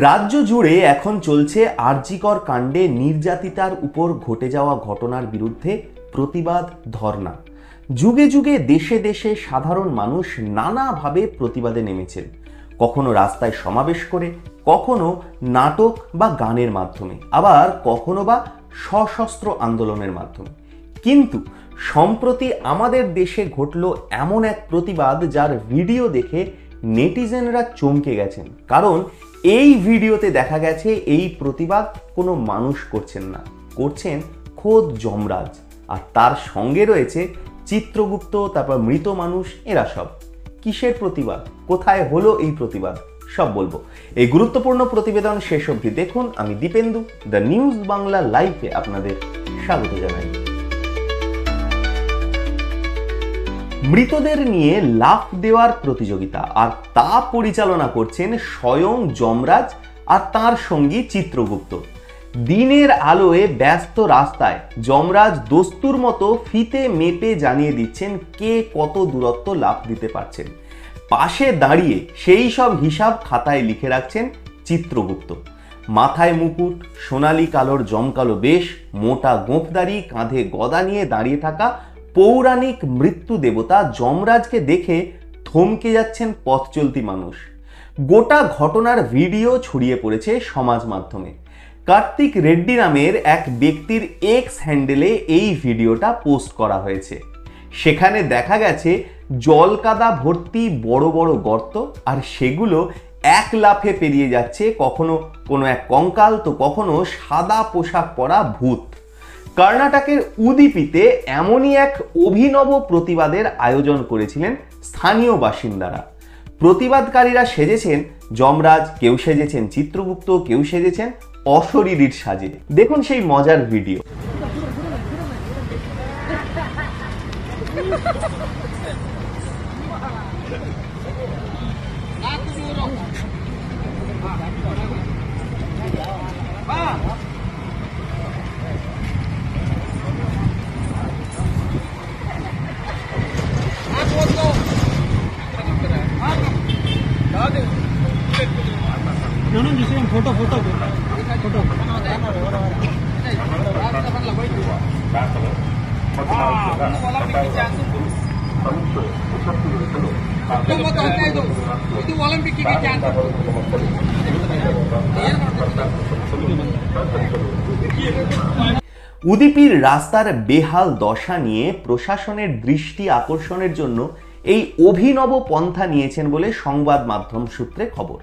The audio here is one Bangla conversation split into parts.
রাজ্য জুড়ে এখন চলছে আরজিকর কাণ্ডে নির্যাতিতার উপর ঘটে যাওয়া ঘটনার বিরুদ্ধে প্রতিবাদ ধর্ণা। যুগে যুগে দেশে দেশে সাধারণ মানুষ নানাভাবে প্রতিবাদে নেমেছেন, কখনো রাস্তায় সমাবেশ করে, কখনো নাটক বা গানের মাধ্যমে, আবার কখনো বা সশস্ত্র আন্দোলনের মাধ্যমে। কিন্তু সম্প্রতি আমাদের দেশে ঘটল এমন এক প্রতিবাদ যার ভিডিও দেখে নেটিজেনরা চমকে গেছেন। কারণ এই ভিডিওতে দেখা গেছে এই প্রতিবাদ কোনো মানুষ করছেন না, করছেন খোদ যমরাজ, আর তার সঙ্গে রয়েছে চিত্রগুপ্ত, তারপর মৃত মানুষ। এরা সব কিসের প্রতিবাদ, কোথায় হলো এই প্রতিবাদ, সব বলবো এই গুরুত্বপূর্ণ প্রতিবেদন শেষ অবধি দেখুন। আমি দীপেন্দু, দ্য নিউজ বাংলা লাইভে আপনাদের স্বাগত জানাই। মৃতদের নিয়ে লাফ দেওয়ার প্রতিযোগিতা, আর তা পরিচালনা করছেন স্বয়ং যমরাজ আর তার সঙ্গী চিত্রগুপ্ত। দিনের আলোয় ব্যস্ত রাস্তায় যমরাজ দস্তুর মতো ফিতে মেপে জানিয়ে দিচ্ছেন কে কত দূরত্ব লাফ দিতে পারছেন। পাশে দাঁড়িয়ে সেই সব হিসাব খাতায় লিখে রাখছেন চিত্রগুপ্ত। মাথায় মুকুট, সোনালি কালোর জমকালো বেশ, মোটা গোঁফদারি, কাঁধে গদা নিয়ে দাঁড়িয়ে থাকা পৌরাণিক মৃত্যু দেবতা যমরাজকে দেখে থমকে যাচ্ছেন পথ চলতি মানুষ। গোটা ঘটনার ভিডিও ছড়িয়ে পড়েছে সমাজ মাধ্যমে। কার্তিক রেড্ডি নামের এক ব্যক্তির এক্স হ্যান্ডেলে এই ভিডিওটা পোস্ট করা হয়েছে। সেখানে দেখা গেছে জল কাদা ভর্তি বড় বড় গর্ত, আর সেগুলো এক লাফে পেরিয়ে যাচ্ছে কখনো কোনো এক কঙ্কাল, তো কখনো সাদা পোশাক পরা ভূত। কর্ণাটকের উদুপিতে এমনই এক অভিনব প্রতিবাদের আয়োজন করেছিলেন স্থানীয় বাসিন্দারা। প্রতিবাদকারীরা সেজেছেন যমরাজ, কেউ সেজেছেন চিত্রগুপ্ত, কেউ সেজেছেন অশরীরীর সাজে। দেখুন সেই মজার ভিডিও। फोटो फोटो फोटो উদুপির রাস্তার বেহাল দশা নিয়ে প্রশাসনের দৃষ্টি আকর্ষণের জন্য এই অভিনব পন্থা নিয়েছেন বলে সংবাদ মাধ্যম সূত্রে খবর।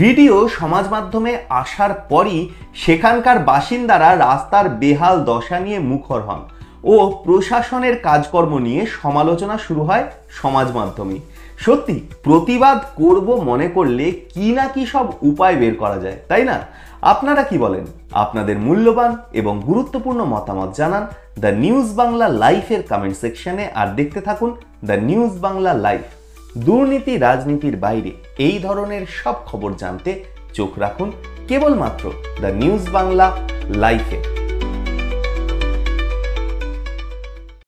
ভিডিও সমাজ মাধ্যমে আসার পরই সেখানকার বাসিন্দারা রাস্তার বেহাল দশা নিয়ে মুখর হন ও প্রশাসনের কাজকর্ম নিয়ে সমালোচনা শুরু হয় সমাজ মাধ্যমে। সত্যি প্রতিবাদ করব মনে করলে কি না কি সব উপায় বের করা যায়, তাই না? আপনারা কি বলেন? আপনাদের মূল্যবান এবং গুরুত্বপূর্ণ মতামত জানান দ্য নিউজ বাংলা লাইভের কমেন্ট সেকশনে, আর দেখতে থাকুন দ্য নিউজ বাংলা লাইভ। দুর্নীতি রাজনীতির বাইরে এই ধরনের সব খবর জানতে চোখ রাখুন কেবলমাত্র দ্য নিউজ বাংলা লাইভে।